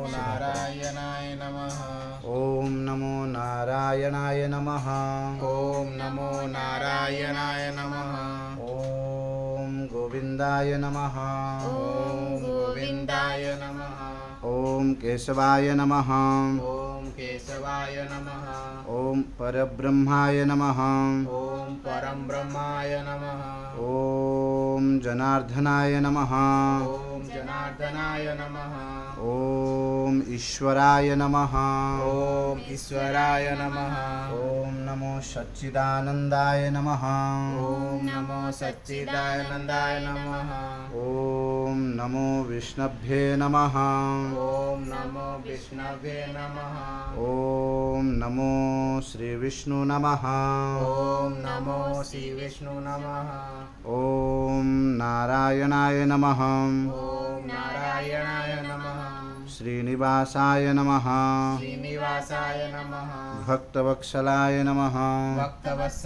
नारायणाय नमः। ओम नमो नारायणाय नमः। ओम नमो नारायणाय नमः। ओम गोविंदाय नमः। ओम गोविंदाय नमः। ओम केशवाय नमः। ओम केशवाय नमः। ओम परब्रह्माय नमः। ओम परम ब्रह्माय नमः। ओम जनार्दनाय नमः। ओम जनार्दनाय नमः। ओम ईश्वराय नमः। ओम ईश्वराय नमः। ओम नमो सच्चिदानंदाय नमः। ओम नमो सच्चिदानंदाय नमः। ओम नमो विष्णुभ्ये नमः। ओम नमो विष्णवे नमः। ओम नमो श्री विष्णु नमः। ओम नमो श्री विष्णु नमः। ओम नारायणाय नमः। ओम नारायणाय नमः। श्रीनिवासाय नमः। श्रीनिवासाय नमः। भक्तवत्सलाय नमः। भक्तवत्सलाय